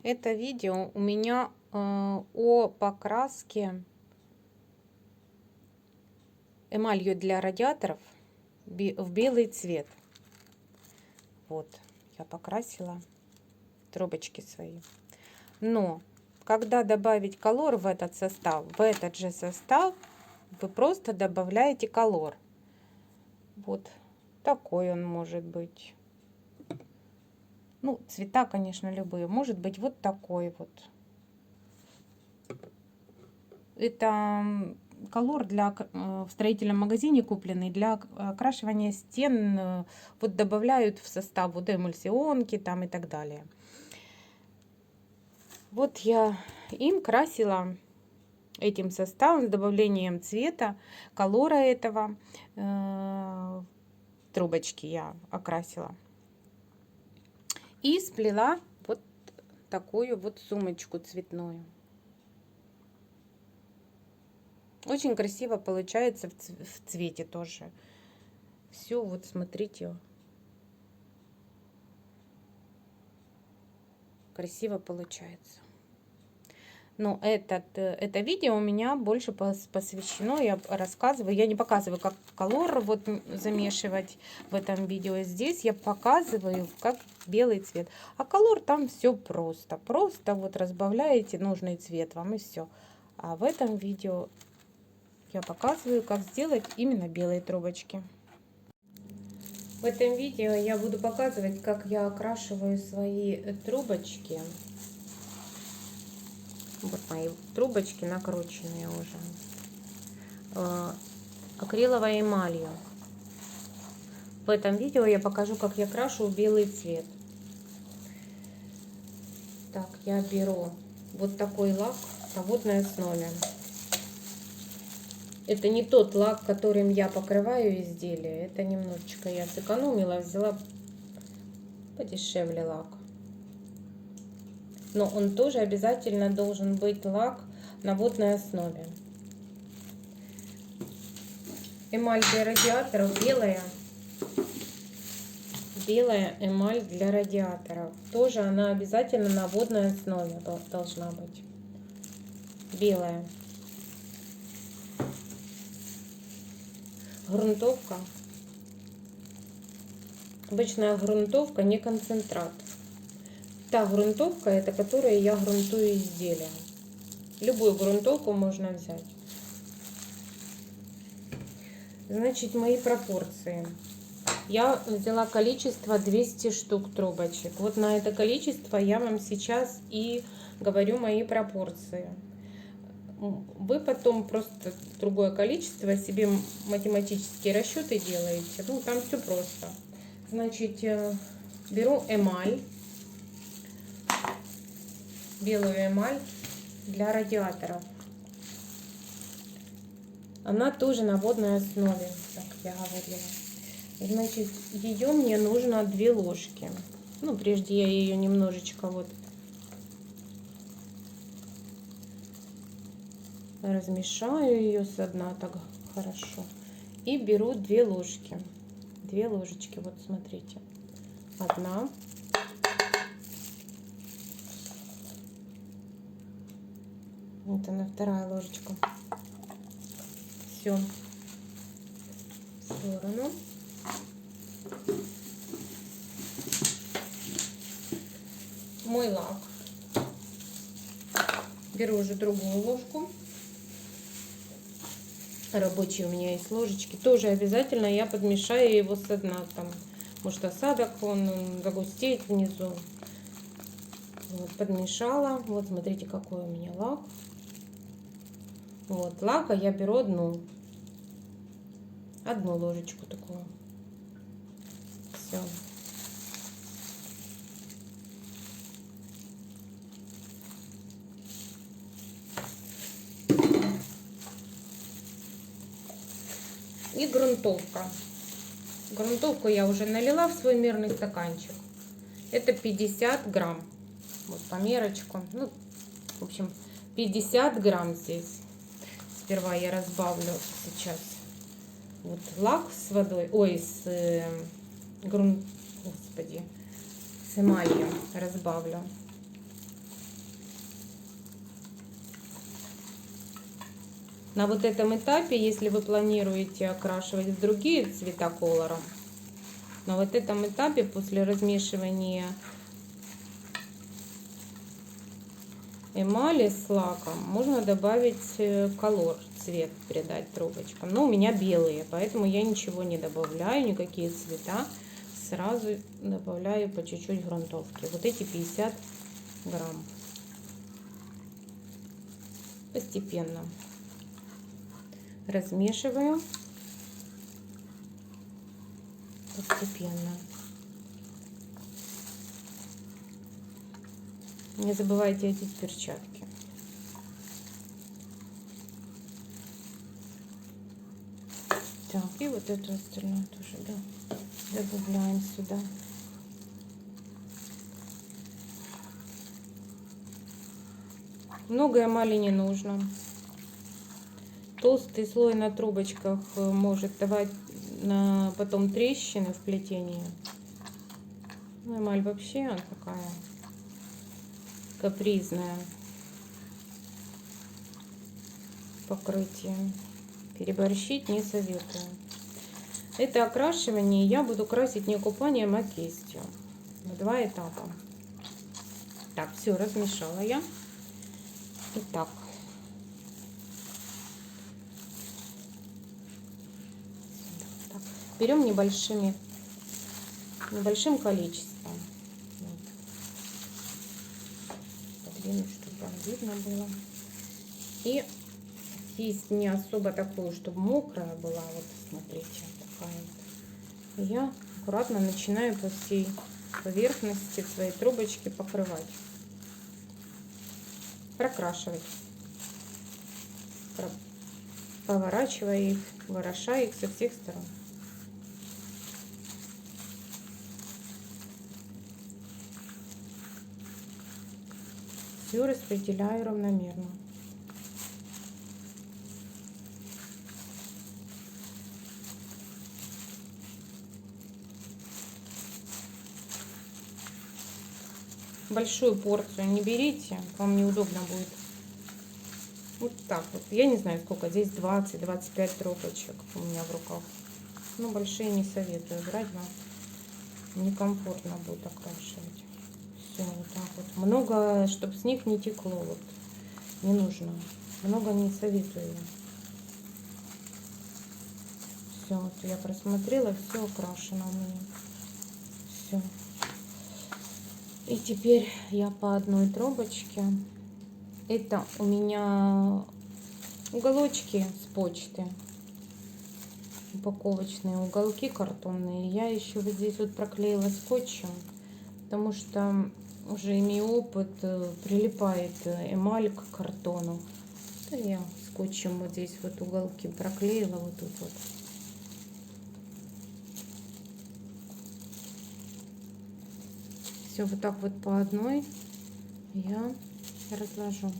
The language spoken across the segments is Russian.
Это видео у меня о покраске эмалью для радиаторов в белый цвет. Вот, я покрасила трубочки свои. Но когда добавить колор в этот состав, в этот же состав, вы просто добавляете колор. Вот такой он может быть. Ну, цвета, конечно, любые. Может быть вот такой вот. Это колор в строительном магазине купленный для окрашивания стен. Вот добавляют в состав вот эмульсионки там и так далее. Вот я им красила этим составом с добавлением цвета, колора этого. Трубочки я окрасила. И сплела вот такую вот сумочку цветную. Очень красиво получается в цвете тоже. Все, вот смотрите. Красиво получается. Но это видео у меня больше посвящено, я рассказываю, я не показываю, как колор вот замешивать в этом видео. Здесь я показываю, как белый цвет. А колор там все просто. Просто вот разбавляете нужный цвет вам и все. А в этом видео я показываю, как сделать именно белые трубочки. В этом видео я буду показывать, как я окрашиваю свои трубочки. Вот мои трубочки накрученные уже акриловой эмалью. В этом видео я покажу, как я крашу в белый цвет. Так, я беру вот такой лак на водной основе. Это не тот лак, которым я покрываю изделие. Это немножечко я сэкономила, взяла подешевле лак. Но он тоже обязательно должен быть лак на водной основе. Эмаль для радиаторов белая. Белая эмаль для радиаторов. Тоже она обязательно на водной основе должна быть. Белая. Грунтовка. Обычная грунтовка, не концентрат. Та грунтовка, это которая я грунтую изделия. Любую грунтовку можно взять. Значит, мои пропорции. Я взяла количество 200 штук трубочек. Вот на это количество я вам сейчас и говорю мои пропорции. Вы потом просто другое количество себе математические расчеты делаете. Ну, там все просто. Значит, беру эмаль. Белую эмаль для радиаторов. Она тоже на водной основе, как я говорила. Значит, ее мне нужно 2 ложки. Ну, прежде я ее немножечко вот размешаю ее со дна так хорошо. И беру 2 ложки. 2 ложечки, вот смотрите. Одна. Вот она, вторая ложечка. Все. В сторону. Мой лак. Беру уже другую ложку. Рабочие у меня есть ложечки. Тоже обязательно я подмешаю его со дна. Там, может, осадок, он загустеет внизу. Вот, подмешала. Вот, смотрите, какой у меня лак. Вот, лака я беру одну ложечку такую. Все. И грунтовка. Грунтовку я уже налила в свой мерный стаканчик. Это 50 грамм. Вот по мерочку. Ну, в общем, 50 грамм здесь. Сперва я разбавлю сейчас вот лак с водой. Ой, с с эмалью разбавлю. На вот этом этапе, если вы планируете окрашивать в другие цвета колором, на вот этом этапе после размешивания эмали с лаком можно добавить колор, цвет придать трубочкам. Но у меня белые, поэтому я ничего не добавляю, никакие цвета. Сразу добавляю по чуть-чуть грунтовки. Вот эти 50 грамм. Постепенно размешиваю. Постепенно. Не забывайте одеть перчатки. Так, и вот это остальное тоже, да, добавляем сюда. Много эмали не нужно. Толстый слой на трубочках может давать потом трещины в плетении. Ну, эмаль вообще она такая капризная. Покрытие. Переборщить не советую. Это окрашивание я буду красить не купанием, а кистью. На 2 этапа. Так, все, размешала я. Итак. Берем небольшим количеством. Вот. Подвину, чтобы вам видно было. И кисть не особо такую, чтобы мокрая была. Вот смотрите, такая вот. И я аккуратно начинаю по всей поверхности своей трубочки покрывать. Прокрашивать. Поворачивая их, ворошая их со всех сторон. Все распределяю равномерно. Большую порцию не берите, вам неудобно будет. Вот так вот. Я не знаю, сколько здесь, 20-25 трубочек у меня в руках. Но большие не советую брать, вам некомфортно будет окрашивать. Все, вот так вот. Много, чтобы с них не текло, вот, не нужно. Много не советую. Все, вот я просмотрела, все окрашено у меня. Все. И теперь я по одной трубочке. Это у меня уголочки с почты. Упаковочные уголки картонные. Я еще вот здесь вот проклеила скотчем, потому что уже имею опыт, прилипает эмаль к картону. Да, я скотчем вот здесь вот уголки проклеила, вот тут вот. Все вот так вот по одной я разложу.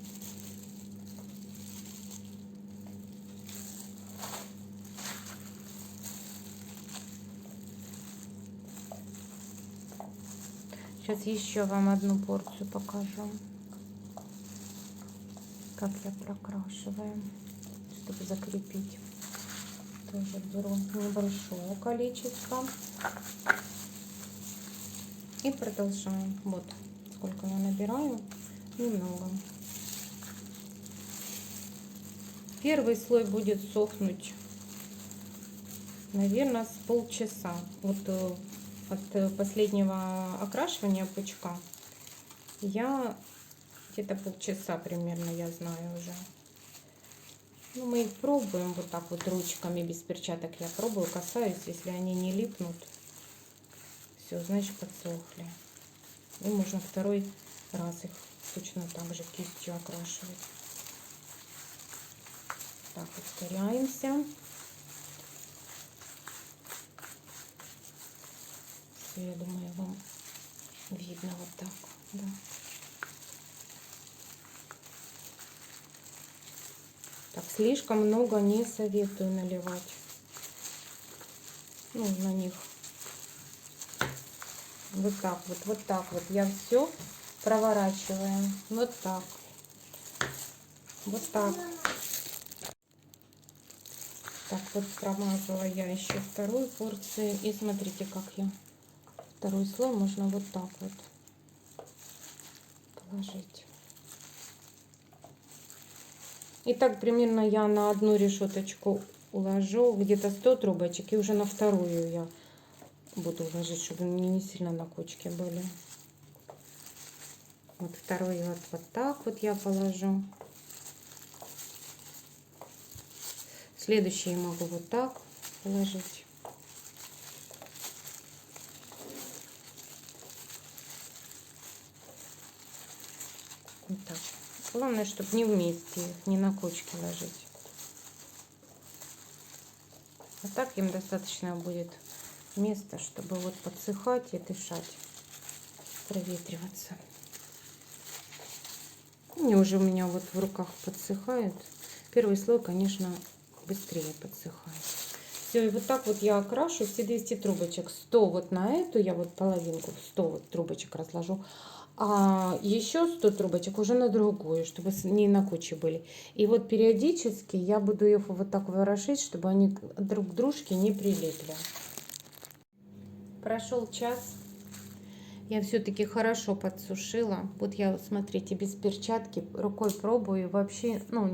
Сейчас еще вам одну порцию покажу, как я прокрашиваю, чтобы закрепить. Тоже беру небольшое количество и продолжаем. Вот сколько я набираю, немного. Первый слой будет сохнуть, наверное, с полчаса. Вот от последнего окрашивания пучка я где-то полчаса примерно, я знаю уже. Ну, мы их пробуем вот так вот ручками, без перчаток я пробую, касаюсь, если они не липнут, все, значит подсохли. И можно второй раз их точно так же кистью окрашивать. Так, ускоряемся. Все, я думаю, вам видно вот так, да. Так, слишком много не советую наливать. Ну, на них. Вот так вот, вот так вот. Я все проворачиваю. Вот так. Вот так. Так, вот промазала я еще вторую порцию. И смотрите, как я второй слой можно вот так вот положить. И так примерно я на одну решеточку уложу, где-то 100 трубочек, и уже на вторую я буду ложить, чтобы они не сильно на кучке были. Вот второй вот так вот я положу. Следующие могу вот так положить. Вот так. Главное, чтобы не вместе их, не на кучке ложить. А так им достаточно будет места, чтобы вот подсыхать и дышать, проветриваться. Они уже у меня вот в руках подсыхают. Первый слой, конечно, быстрее подсыхает. Все, и вот так вот я окрашу все 200 трубочек. 100 вот на эту, я вот половинку, 100 вот трубочек разложу. А еще 100 трубочек уже на другую, чтобы не на куче были. И вот периодически я буду их вот так ворошить, чтобы они друг к дружке не прилипли. Прошел час. Я все-таки хорошо подсушила. Вот я, смотрите, без перчатки рукой пробую. Вообще, ну,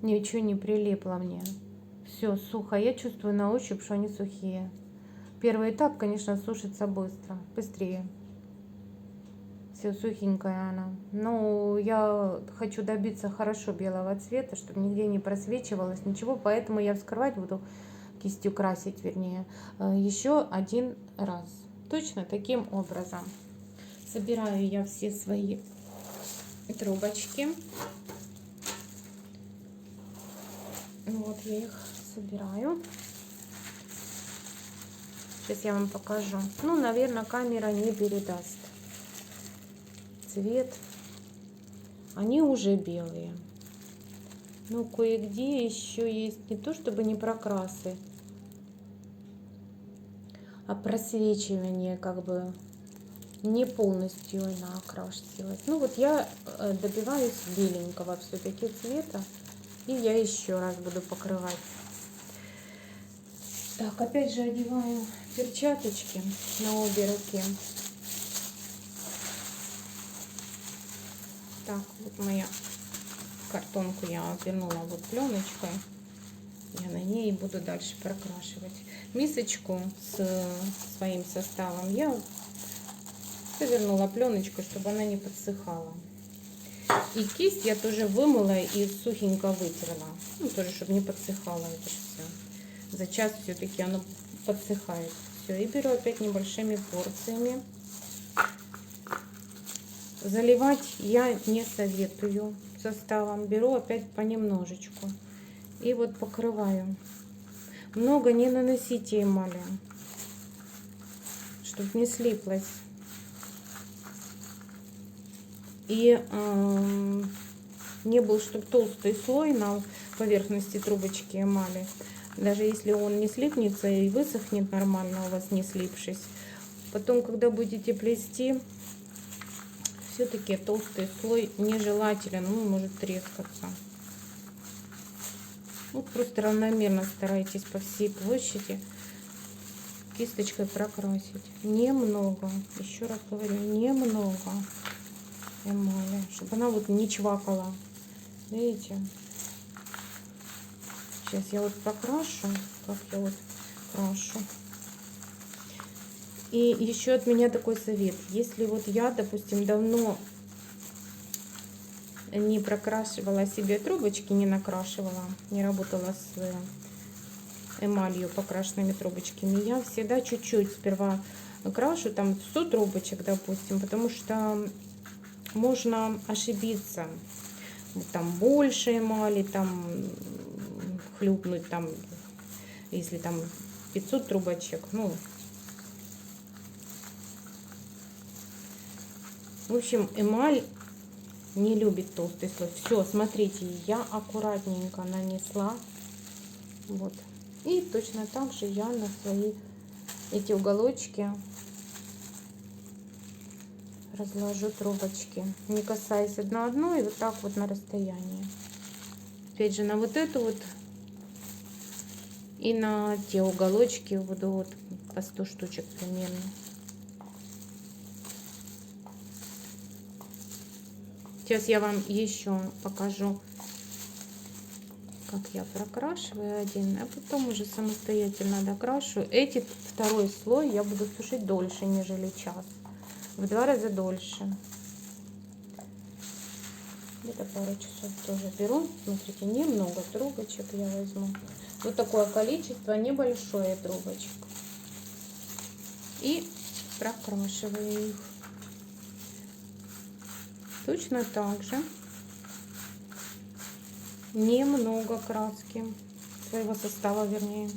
ничего не прилипло мне. Все сухо. Я чувствую на ощупь, что они сухие. Первый этап, конечно, сушится быстрее. Все сухенькая она. Но я хочу добиться хорошо белого цвета, чтобы нигде не просвечивалось ничего. Поэтому я вскрывать буду, кистью красить, вернее, еще один раз. Точно таким образом. Собираю я все свои трубочки. Вот я их собираю. Сейчас я вам покажу. Ну, наверное, камера не передаст цвет. Они уже белые. Ну, кое-где еще есть не то чтобы не прокрасы, а просвечивание, как бы не полностью она окрасилась. Ну вот я добиваюсь беленького все-таки цвета. И я еще раз буду покрывать. Так, опять же одеваю перчаточки на обе руки. Так, вот моя картонку я обернула вот пленочкой. Я на ней буду дальше прокрашивать. Мисочку с своим составом я завернула пленочкой, чтобы она не подсыхала. И кисть я тоже вымыла и сухенько вытерла. Ну, тоже, чтобы не подсыхало это все. За час все-таки оно подсыхает. Все, и беру опять небольшими порциями. Заливать я не советую составом. Беру опять понемножечку. И вот покрываю. Много не наносите эмали, чтобы не слиплось. И не был, чтобы толстый слой на поверхности трубочки эмали. Даже если он не слипнется и высохнет нормально у вас, не слипшись. Потом, когда будете плести, все-таки толстый слой нежелателен, он может трескаться. Вот просто равномерно старайтесь по всей площади кисточкой прокрасить. Немного, еще раз говорю, немного эмали, чтобы она вот не чвакала. Видите? Сейчас я вот прокрашу, как я вот крашу. И еще от меня такой совет. Если вот я, допустим, давно не прокрашивала себе трубочки, не накрашивала, не работала с эмалью, покрашенными трубочками, я всегда чуть-чуть сперва крашу, там 100 трубочек, допустим, потому что можно ошибиться. Там больше эмали, там хлюпнуть, там, если там 500 трубочек, ну, в общем, эмаль не любит толстый слой. Все, смотрите, я аккуратненько нанесла. Вот. И точно так же я на свои эти уголочки разложу трубочки, не касаясь одна одной, и вот так вот на расстоянии. Опять же, на вот эту вот И на те уголочки буду вот по 100 штучек примерно. Сейчас я вам еще покажу, как я прокрашиваю один, а потом уже самостоятельно докрашу. Эти второй слой я буду сушить дольше, нежели час. В 2 раза дольше. Где-то пару часов тоже беру. Смотрите, немного трубочек я возьму. Вот такое количество, небольшое трубочек. И прокрашиваю их. Точно так же. Немного краски. Своего состава, вернее.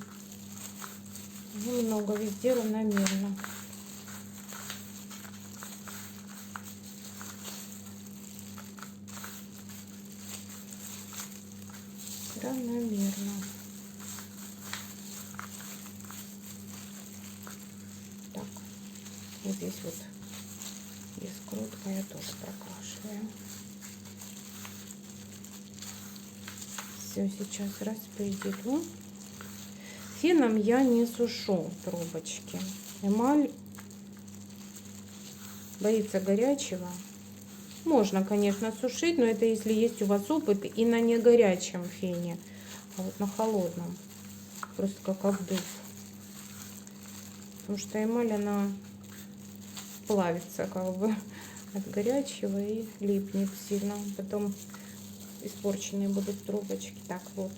Немного, везде равномерно. Равномерно. Так, вот здесь вот без крутка я тоже прокрашиваю. Все, сейчас распределю. Феном я не сушу трубочки. Эмаль боится горячего. Можно, конечно, сушить, но это если есть у вас опыт и на не горячем фене, а вот на холодном. Просто как обдув. Потому что эмаль, она плавится как бы от горячего и липнет сильно. Потом испорченные будут трубочки. Так вот.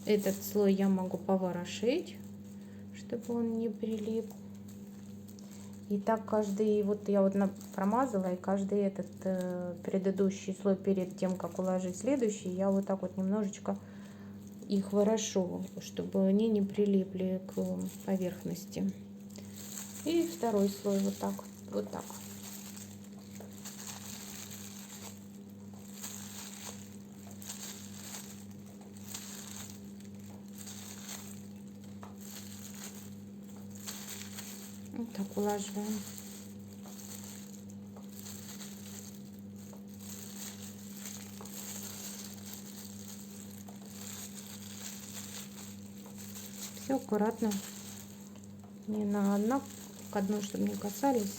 Этот слой я могу поворошить, чтобы он не прилип. И так каждый, вот я вот промазала, и каждый этот предыдущий слой перед тем, как уложить следующий, я вот так вот немножечко их ворошу, чтобы они не прилипли к поверхности. И второй слой вот так, вот так. Вот так улаживаем. Все аккуратно. Не на одна к одной, чтобы не касались.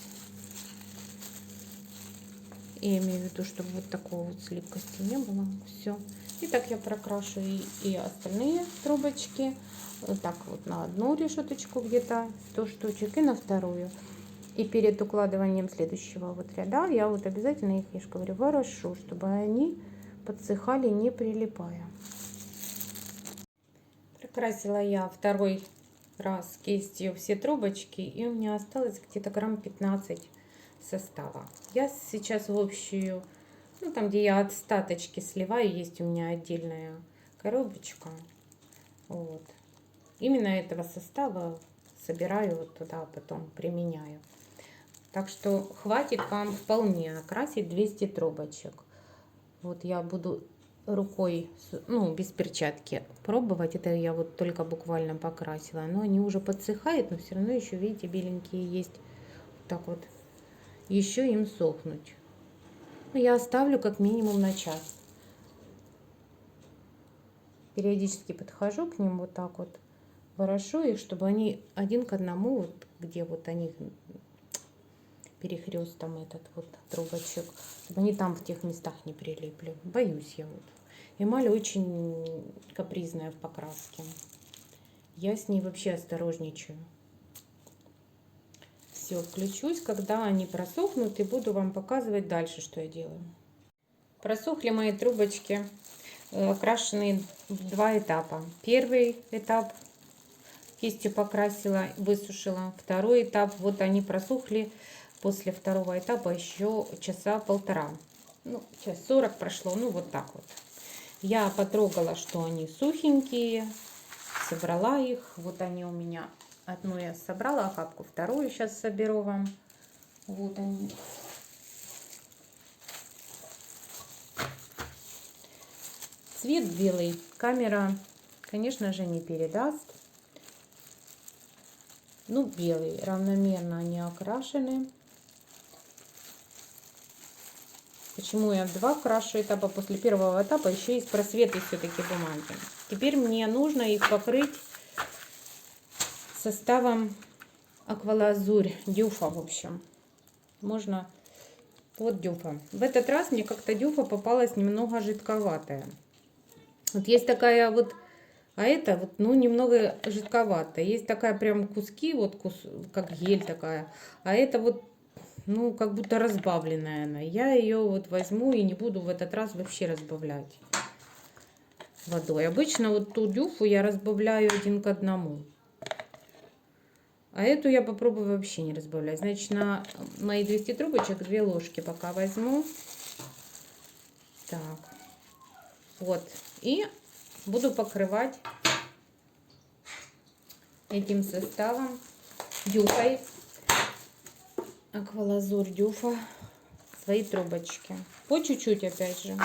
И я имею в виду, чтобы вот такого вот слипкости не было. Все. И так я прокрашу и остальные трубочки. Вот так вот на одну решеточку где-то 100 штучек и на вторую. И перед укладыванием следующего вот ряда я вот обязательно их, я же говорю, ворошу, чтобы они подсыхали, не прилипая. Прокрасила я второй раз кистью все трубочки, и у меня осталось где-то грамм 15 состава. Я сейчас в общую, ну там, где я остаточки сливаю, есть у меня отдельная коробочка. Вот. Именно этого состава собираю вот туда, потом применяю. Так что хватит вам вполне накрасить 200 трубочек. Вот я буду рукой, ну, без перчатки пробовать. Это я вот только буквально покрасила. Но они уже подсыхают, но все равно еще, видите, беленькие есть. Вот так вот. Еще им сохнуть. Ну, я оставлю как минимум на час. Периодически подхожу к ним вот так вот. Ворошу их, чтобы они один к одному, вот, где вот они перехрестом этот вот трубочек, чтобы они там в тех местах не прилипли. Боюсь я вот. Эмаль очень капризная в покраске. Я с ней вообще осторожничаю. Все, включусь, когда они просохнут, и буду вам показывать дальше, что я делаю. Просохли мои трубочки, окрашенные в 2 этапа. Первый этап кистью покрасила, высушила. Второй этап, вот они просохли. После второго этапа еще часа полтора. Ну, час 40 прошло, ну вот так вот. Я потрогала, что они сухенькие, собрала их. Вот они у меня. Одну я собрала, охапку, вторую сейчас соберу вам. Вот они. Цвет белый. Камера, конечно же, не передаст. Ну, белый. Равномерно они окрашены. Почему я два крашу этапа? После первого этапа еще есть просветы все-таки бумаги. Теперь мне нужно их покрыть составом аквалазурь, дюфа, в общем. Можно... Вот дюфа. В этот раз мне как-то дюфа попалась немного жидковатая. Вот есть такая вот... А это вот, ну, немного жидковатая. Есть такая прям куски, вот как гель такая. А это вот, ну, как будто разбавленная она. Я ее вот возьму и не буду в этот раз вообще разбавлять водой. Обычно вот ту дюфу я разбавляю 1 к 1. А эту я попробую вообще не разбавлять. Значит, на мои 200 трубочек 2 ложки пока возьму. Так. Вот. И буду покрывать этим составом дюфой. Аквалазурь дюфа. Свои трубочки. По чуть-чуть опять же.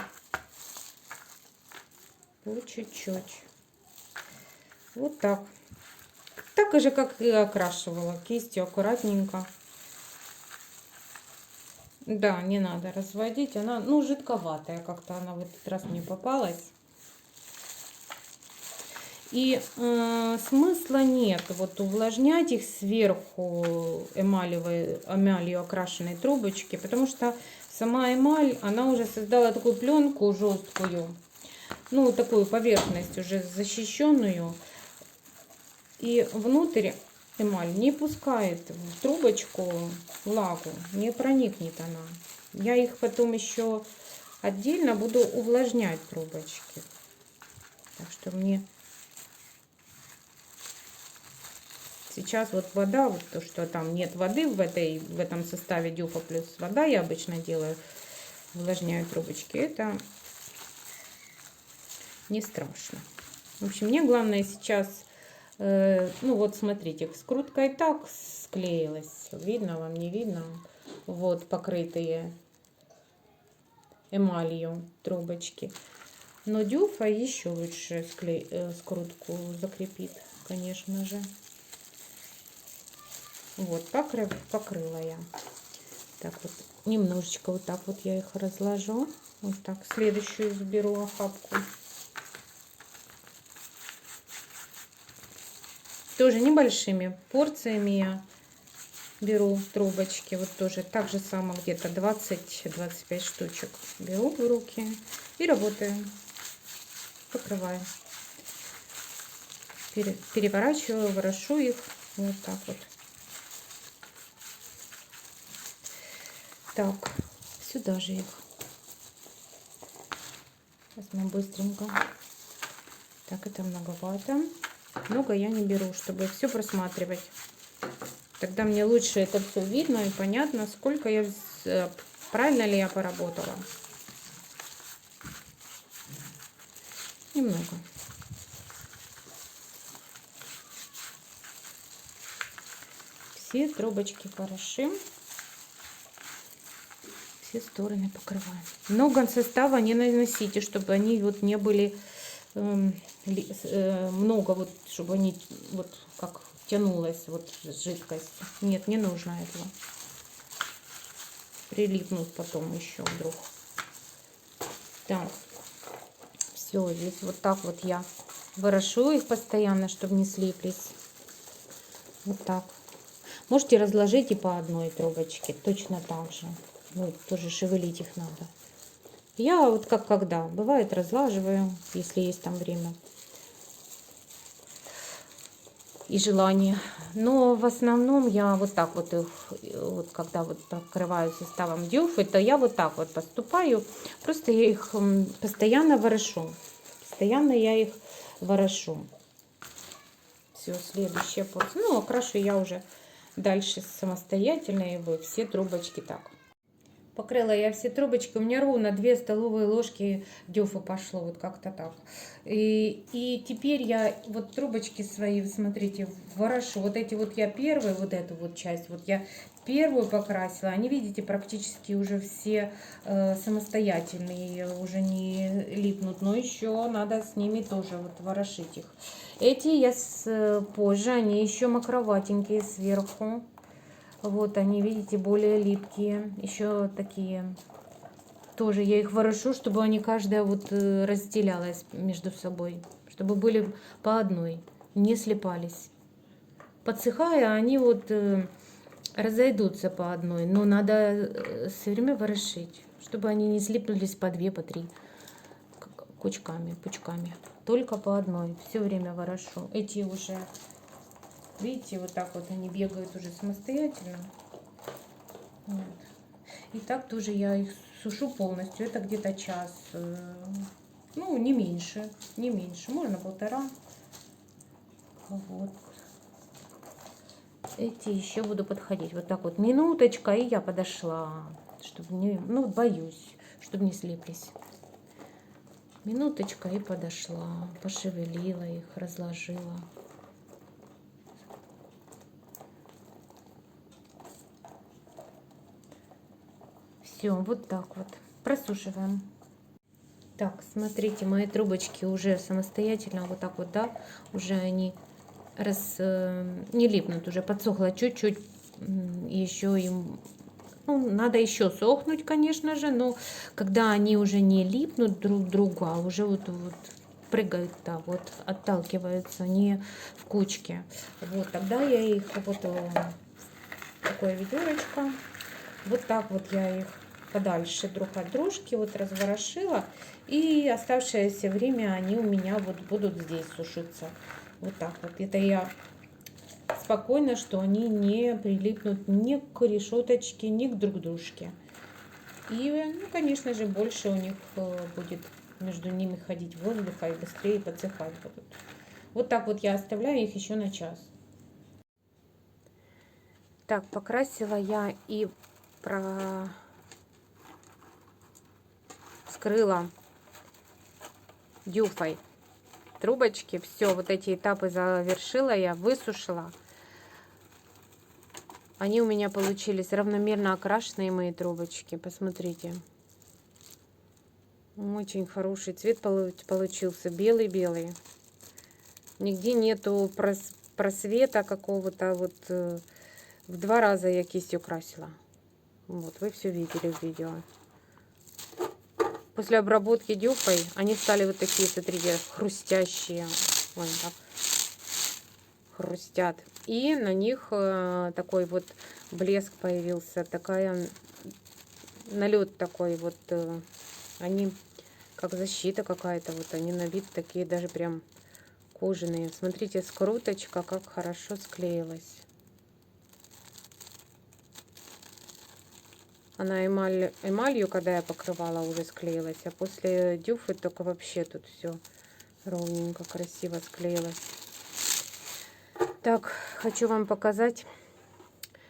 По чуть-чуть. Вот так. Так же, как и окрашивала. Кистью аккуратненько. Да, не надо разводить. Она, ну, жидковатая как-то она в этот раз мне попалась. И смысла нет вот увлажнять их сверху эмалью окрашенной трубочки, потому что сама эмаль, она уже создала такую пленку жесткую, ну, такую поверхность уже защищенную. И внутрь эмаль не пускает в трубочку влагу, не проникнет она. Я их потом еще отдельно буду увлажнять трубочки. Так что мне сейчас вот вода, вот то, что там нет воды в этом составе дюфа плюс вода, я обычно делаю, увлажняю трубочки, это не страшно. В общем, мне главное сейчас, ну вот смотрите, скрутка и так склеилась, видно вам, не видно, вот покрытые эмалью трубочки. Но дюфа еще лучше скрутку закрепит, конечно же. Вот, покрыла я. Так вот, немножечко вот так вот я их разложу. Вот так, следующую заберу охапку. Тоже небольшими порциями я беру трубочки. Вот тоже так же самое, где-то 20-25 штучек беру в руки и работаю. Покрываю. Переворачиваю, ворошу их. Вот так вот. Так, сюда же их. Возьму быстренько. Так, это многовато. Много я не беру, чтобы все просматривать. Тогда мне лучше это все видно и понятно, сколько я, правильно ли я поработала. Немного. Все трубочки хороши. Все стороны покрываем. Много состава не наносите, чтобы они вот не были много, вот, чтобы они вот как тянулась вот жидкость. Нет, не нужно этого. Прилипнут потом еще вдруг. Так, все, здесь вот так вот я ворошу их постоянно, чтобы не слиплись. Вот так. Можете разложить и по одной трубочке, точно так же. Ну, тоже шевелить их надо. Я вот как когда, бывает разлаживаю, если есть там время и желание. Но в основном я вот так вот их, вот когда вот покрываю составом дюф, это я вот так вот поступаю. Просто я их постоянно ворошу. Постоянно я их ворошу. Все, следующая порция. Ну, окрашу я уже дальше самостоятельно его все трубочки так. Покрыла я все трубочки, у меня ровно 2 столовые ложки дюфа пошло, вот как-то так. И теперь я вот трубочки свои, смотрите, ворошу. Вот эти вот я первые, вот эту вот часть, вот я первую покрасила. Они, видите, практически уже все самостоятельные, уже не липнут. Но еще надо с ними тоже вот ворошить их. Эти я позже, они еще мокроватенькие сверху. Вот они, видите, более липкие, еще такие Тоже я их ворошу, чтобы они каждая вот разделялась между собой. Чтобы были по одной, не слипались. Подсыхая, они вот разойдутся по одной. Но надо все время ворошить, чтобы они не слипнулись по две, по три кучками, пучками. Только по одной. Все время ворошу. Эти уже, видите, вот так вот они бегают уже самостоятельно. Вот. И так тоже я их сушу полностью. Это где-то час. Ну, не меньше. Не меньше. Можно полтора. Вот. Эти еще буду подходить. Вот так вот. Минуточка, и я подошла. Чтобы не... Ну, боюсь, чтобы не слиплись. Минуточка, и подошла. Пошевелила их, разложила. Все, вот так вот. Просушиваем. Так, смотрите, мои трубочки уже самостоятельно, вот так вот, да, уже они не липнут, уже подсохло чуть-чуть, еще им, ну, надо еще сохнуть, конечно же, но когда они уже не липнут друг к другу, а уже вот прыгают, да, вот отталкиваются, не в кучке, вот, тогда я их вот такое ведерочко, вот так вот я их подальше друг от дружки вот разворошила, и оставшееся время они у меня вот будут здесь сушиться. Вот так вот. Это я спокойно, что они не прилипнут ни к решеточке, ни к друг дружке. И, ну, конечно же, больше у них будет между ними ходить воздуха и быстрее подсыхать будут. Вот так вот я оставляю их еще на час. Так, покрасила я и скрыла дюфой трубочки. Все, вот эти этапы завершила я, высушила. Они у меня получились равномерно окрашенные, мои трубочки. Посмотрите. Очень хороший цвет получился. Белый-белый. Нигде нету просвета какого-то. Вот в 2 раза я кистью красила. Вот, вы все видели в видео. После обработки дюфой они стали вот такие, смотрите, хрустящие. Вон, так. Хрустят. И на них такой вот блеск появился. Такая налет такой вот. Они как защита какая-то. Вот они на вид такие даже прям кожаные. Смотрите, скруточка как хорошо склеилась. Она эмалью, когда я покрывала, уже склеилась. А после дюфы только вообще тут все ровненько, красиво склеилось. Так, хочу вам показать.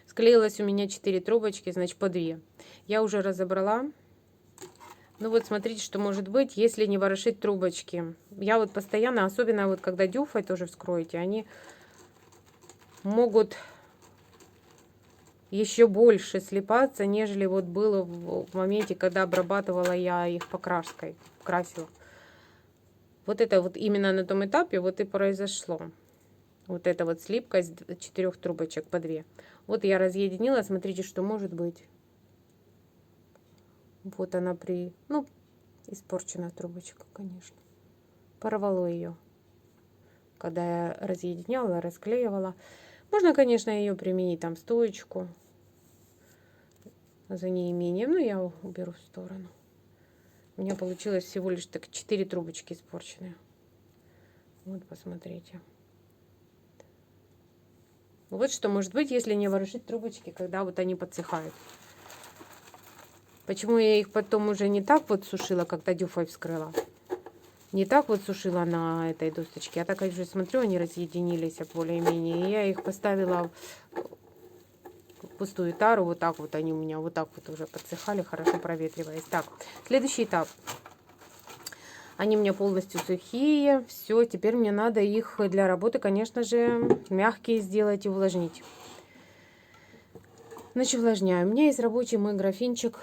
Склеилось у меня 4 трубочки, значит, по 2. Я уже разобрала. Ну вот, смотрите, что может быть, если не ворошить трубочки. Я вот постоянно, особенно вот когда дюфой тоже вскроете, они могут еще больше слипаться, нежели вот было в моменте, когда обрабатывала я их покраской, красила. Вот это вот именно на том этапе вот и произошло. Вот эта вот слипка из 4 трубочек по 2. Вот я разъединила, смотрите, что может быть. Вот она ну, испорчена трубочка, конечно. Порвало ее, когда я разъединяла, расклеивала. Можно, конечно, ее применить, там, стоечку за неимением. Но я уберу в сторону. У меня получилось всего лишь так 4 трубочки испорченные. Вот, посмотрите. Вот что может быть, если не ворошить трубочки, когда вот они подсыхают. Почему я их потом уже не так вот сушила, когда дюфой вскрыла. Не так вот сушила на этой досточке, а так я уже смотрю, они разъединились более-менее. И я их поставила в пустую тару, вот так вот они у меня вот так вот уже подсыхали, хорошо проветриваясь. Так, следующий этап. Они у меня полностью сухие. Все, теперь мне надо их для работы, конечно же, мягкие сделать и увлажнить. Значит, увлажняю. У меня есть рабочий мой графинчик.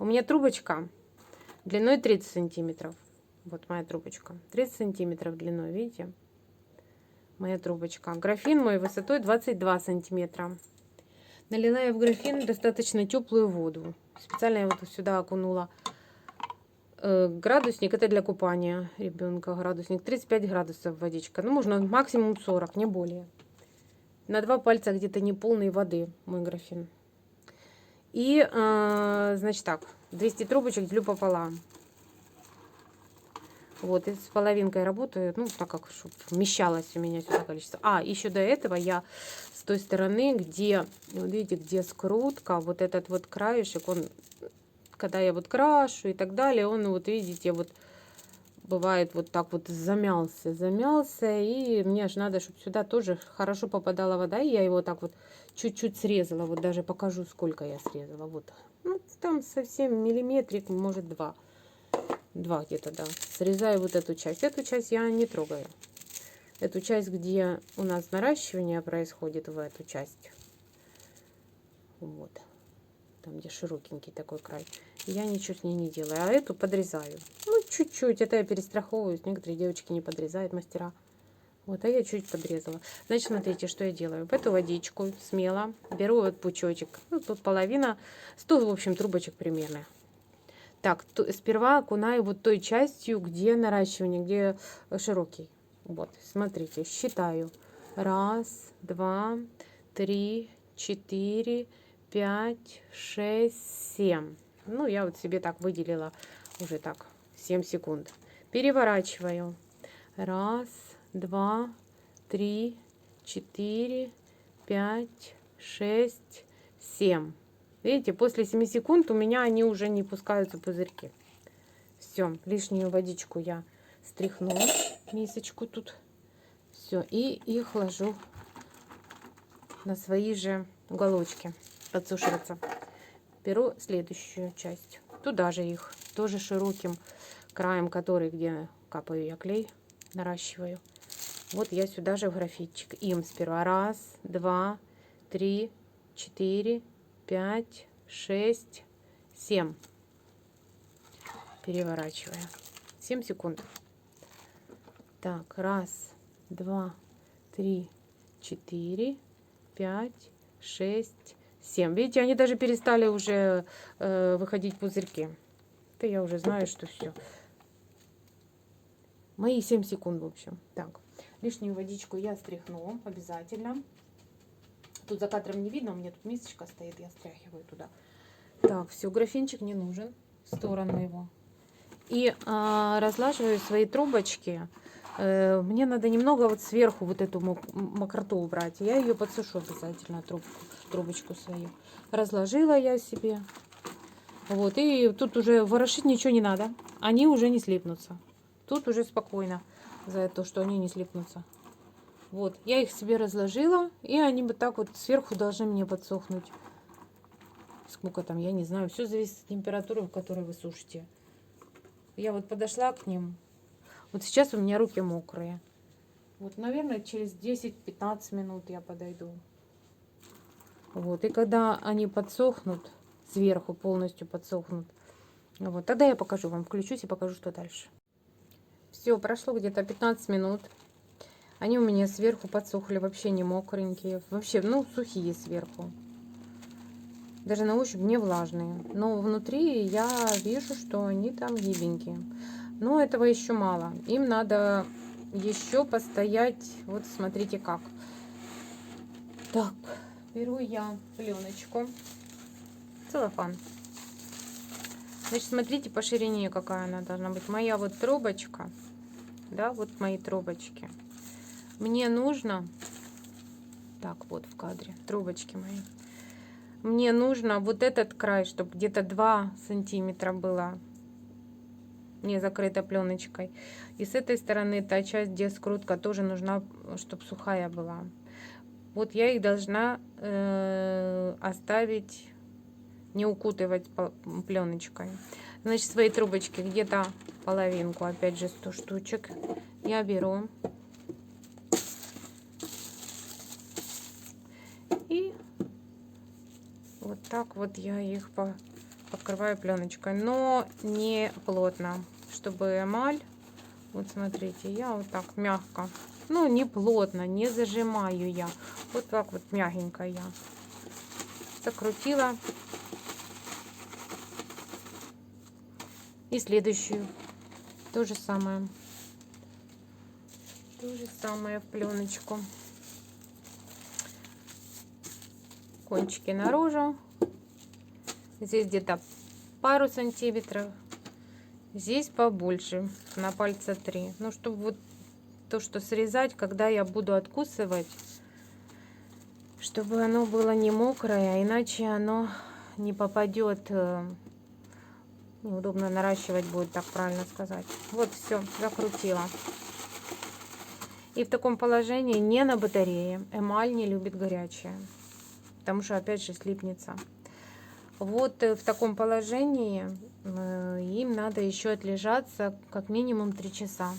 У меня трубочка длиной 30 сантиметров. Вот моя трубочка. 30 сантиметров длиной, видите? Моя трубочка. Графин мой высотой 22 сантиметра. Налила я в графин достаточно теплую воду. Специально я вот сюда окунула Градусник это для купания ребенка. Градусник 35 градусов водичка. Ну, можно максимум 40, не более. На 2 пальца где-то неполной воды мой графин. И, значит так, 200 трубочек делю пополам. Вот, и с половинкой работаю, ну, так как, чтобы вмещалось у меня сюда количество. Еще до этого я с той стороны, где, вот видите, где скрутка, вот этот вот краешек, он, когда я вот крашу и так далее, он, вот видите, вот бывает вот так вот замялся, и мне аж надо, чтобы сюда тоже хорошо попадала вода, и я его так вот чуть-чуть срезала, вот даже покажу, сколько я срезала, вот, ну, там совсем миллиметрик, может, два где-то, да, срезаю вот эту часть я не трогаю, эту часть, где у нас наращивание происходит, в эту часть, вот, там, где широкенький такой край, я ничего с ней не делаю, а эту подрезаю. Ну, чуть-чуть, это я перестраховываюсь. Некоторые девочки не подрезают, мастера. Вот, а я чуть подрезала. Значит, смотрите, что я делаю. В эту водичку смело беру вот пучочек. Ну, тут половина, 100, в общем, трубочек примерно. Так, сперва окунаю вот той частью, где наращивание, где широкий. Вот, смотрите, считаю. 1, 2, 3, 4, 5, 6, 7. Ну, я вот себе так выделила уже так 7 секунд. Переворачиваю. 1, 2, 3, 4, 5, 6, 7. Видите, после 7 секунд у меня они уже не пускаются пузырьки. Все, лишнюю водичку я стряхну, мисочку тут. Все, и их ложу на свои же уголочки подсушиваться. Беру следующую часть. Туда же их, тоже широким краем, который, где капаю я клей, наращиваю. Вот я сюда же в графитчик. Им сперва 1, 2, 3, 4, 5, 6, 7. Переворачиваю. 7 секунд. Так, 1, 2, 3, 4, 5, 6, 7. Видите, они даже перестали уже выходить пузырьки. Это я уже знаю, что все. Мои 7 секунд, в общем. Так, лишнюю водичку я стряхну обязательно. Тут за кадром не видно, у меня тут мисочка стоит, я стряхиваю туда. Так, все, графинчик не нужен, в сторону его. И разлаживаю свои трубочки. Мне надо немного вот сверху вот эту мокроту убрать. Я ее подсушу обязательно, трубочку свою. Разложила я себе. Вот, и тут уже ворошить ничего не надо. Они уже не слипнутся. Тут уже спокойно за то, что они не слипнутся. Вот, я их себе разложила, и они вот так вот сверху должны мне подсохнуть. Сколько там, я не знаю. Все зависит от температуры, в которой вы сушите. Я вот подошла к ним. Вот сейчас у меня руки мокрые. Вот, наверное, через 10-15 минут я подойду. Вот, и когда они подсохнут, сверху полностью подсохнут, вот, тогда я покажу вам, включусь и покажу, что дальше. Все, прошло где-то 15 минут. Они у меня сверху подсохли, вообще не мокренькие. Вообще, ну, сухие сверху. Даже на ощупь не влажные. Но внутри я вижу, что они там гибенькие. Но этого еще мало. Им надо еще постоять. Вот смотрите как. Так, беру я пленочку. Целлофан. Значит, смотрите по ширине, какая она должна быть. Моя вот трубочка. Да, вот мои трубочки. Мне нужно... Так, вот в кадре. Трубочки мои. Мне нужно вот этот край, чтобы где-то 2 сантиметра было не закрыта пленочкой. И с этой стороны та часть, где скрутка, тоже нужна, чтобы сухая была. Вот я их должна оставить, не укутывать пленочкой. Значит, свои трубочки где-то половинку, опять же 100 штучек я беру. И вот так вот я их покрываю пленочкой, но не плотно, чтобы эмаль, вот смотрите, я вот так мягко, ну не плотно, не зажимаю я, вот так вот мягенько я закрутила. И следующую. То же самое. То же самое в пленочку. Кончики наружу. Здесь где-то пару сантиметров. Здесь побольше, на пальца 3. Ну, чтобы вот то, что срезать, когда я буду откусывать, чтобы оно было не мокрое, иначе оно не попадет. Неудобно наращивать будет, так правильно сказать. Вот, все, закрутила. И в таком положении не на батарее. Эмаль не любит горячее, потому что опять же слипнется. Вот в таком положении им надо еще отлежаться как минимум 3 часа.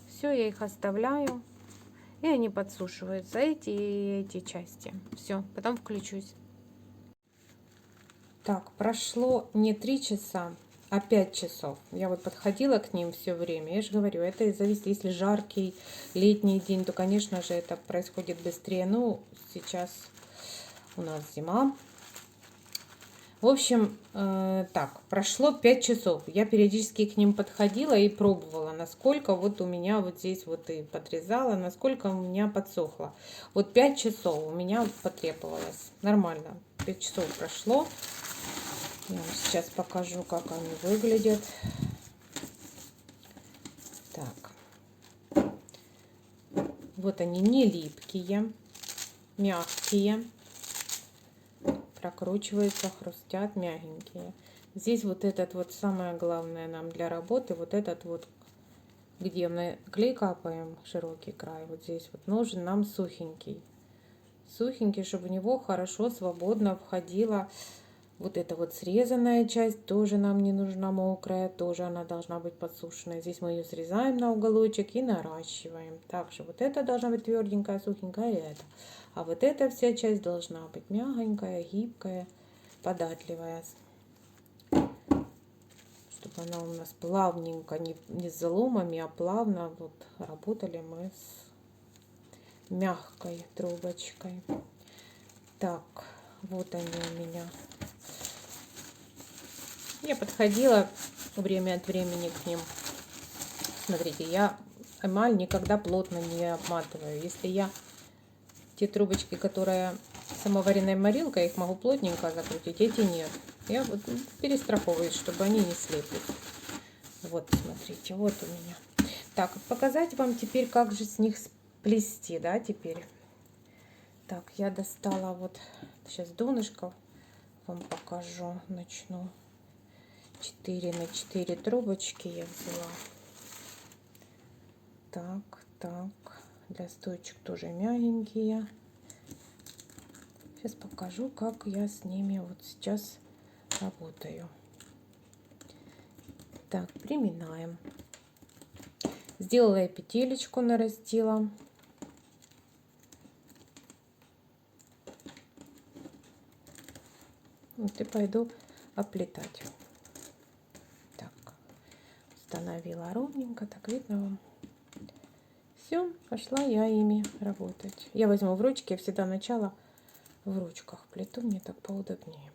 Все, я их оставляю, и они подсушиваются, эти части. Все, потом включусь. Так, прошло не 3 часа, а 5 часов. Я вот подходила к ним все время. Я же говорю, это зависит, если жаркий летний день, то, конечно же, это происходит быстрее. Ну, сейчас у нас зима. В общем, так, прошло 5 часов. Я периодически к ним подходила и пробовала, насколько вот у меня вот здесь вот и подрезала, насколько у меня подсохло. Вот 5 часов у меня потребовалось. Нормально. 5 часов прошло. Я вам сейчас покажу, как они выглядят. Так. Вот они не липкие, мягкие. Прокручиваются, хрустят, мягенькие. Здесь вот этот вот самое главное нам для работы, вот этот вот, где мы клей капаем, широкий край, вот здесь вот нужен нам сухенький. Сухенький, чтобы в него хорошо, свободно входила вот эта вот срезанная часть, тоже нам не нужна мокрая, тоже она должна быть подсушенная. Здесь мы ее срезаем на уголочек и наращиваем. Также вот это должна быть тверденькая, сухенькая, и это. А вот эта вся часть должна быть мягонькая, гибкая, податливая. Чтобы она у нас плавненько, не с заломами, а плавно вот работали мы с мягкой трубочкой. Так, вот они у меня. Я подходила время от времени к ним. Смотрите, я эмаль никогда плотно не обматываю. Если я те трубочки, которые самоваренной морилкой, их могу плотненько закрутить, эти нет. Я вот перестраховываюсь, чтобы они не слиплись. Вот, смотрите, вот у меня. Так, показать вам теперь, как же с них сплести, да, теперь. Так, я достала вот, сейчас донышко вам покажу, начну. 4 на 4 трубочки я взяла. Так. Для стоечек тоже мягенькие. Сейчас покажу, как я с ними вот сейчас работаю. Так, приминаем. Сделала я петелечку, нарастила. Вот и пойду оплетать. Так, установила ровненько, так видно вам. Все, пошла я ими работать. Я возьму в ручки, я всегда начало в ручках плету, мне так поудобнее.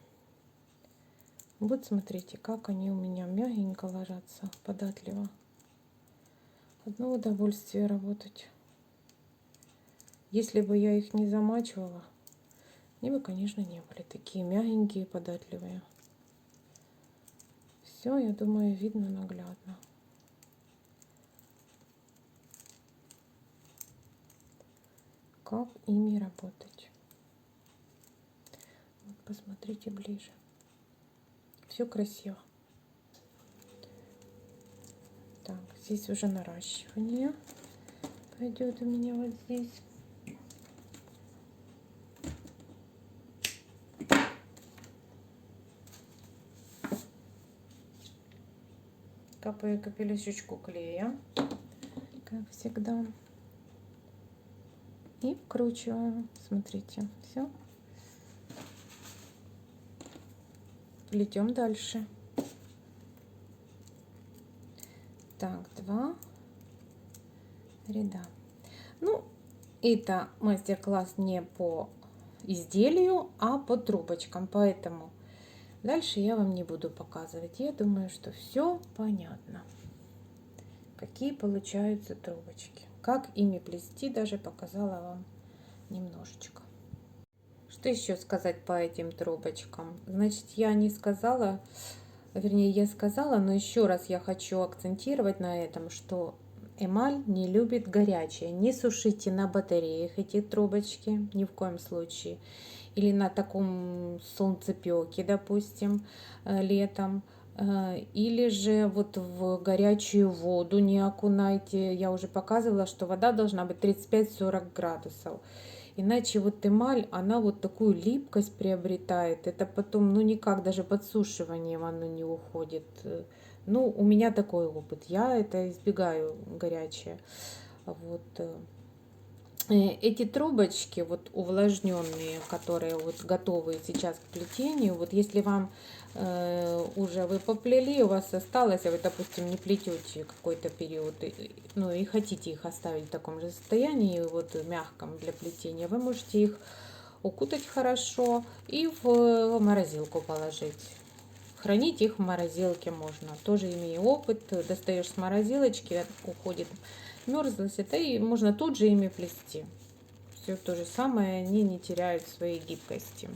Вот смотрите, как они у меня мягенько ложатся, податливо. Одно удовольствие работать. Если бы я их не замачивала, они бы, конечно, не были такие мягенькие, податливые. Все, я думаю, видно наглядно. Как ими работать. Вот посмотрите ближе. Все красиво. Так, здесь уже наращивание пойдет у меня вот здесь. Капаю капелюшечку клея, как всегда. И вкручиваю. Смотрите, все. Плетем дальше. Так, 2 ряда. Ну, это мастер-класс не по изделию, а по трубочкам. Поэтому Дальше я вам не буду показывать. Я думаю, что все понятно. Какие получаются трубочки. Как ими плести, даже показала вам немножечко. Что еще сказать по этим трубочкам? Значит, я не сказала, вернее, я сказала, но еще раз я хочу акцентировать на этом, что эмаль не любит горячее. Не сушите на батареях эти трубочки, ни в коем случае. Или на таком солнцепеке, допустим, летом. Или же вот в горячую воду не окунайте. Я уже показывала, что вода должна быть 35-40 градусов. Иначе вот эмаль, она вот такую липкость приобретает. Это потом, ну никак, даже подсушиванием оно не уходит. Ну, у меня такой опыт. Я это избегаю горячее. Вот. Эти трубочки вот увлажненные, которые вот готовы сейчас к плетению, вот если вам уже вы поплели, у вас осталось, а вы, допустим, не плетете какой-то период, ну и хотите их оставить в таком же состоянии, вот мягком для плетения, вы можете их укутать хорошо и в морозилку положить. Хранить их в морозилке можно. Тоже имея опыт, достаешь с морозилочки, уходит мерзлость, это и можно тут же ими плести. Все то же самое, они не теряют своей гибкости.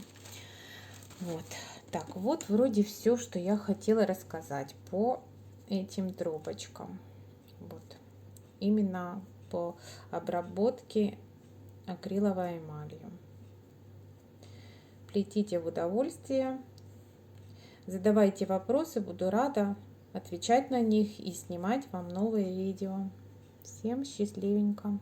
Вот. Так, вот вроде все, что я хотела рассказать по этим трубочкам. Вот. Именно по обработке акриловой эмалью. Плетите в удовольствие. Задавайте вопросы, буду рада отвечать на них и снимать вам новые видео. Всем счастливенько!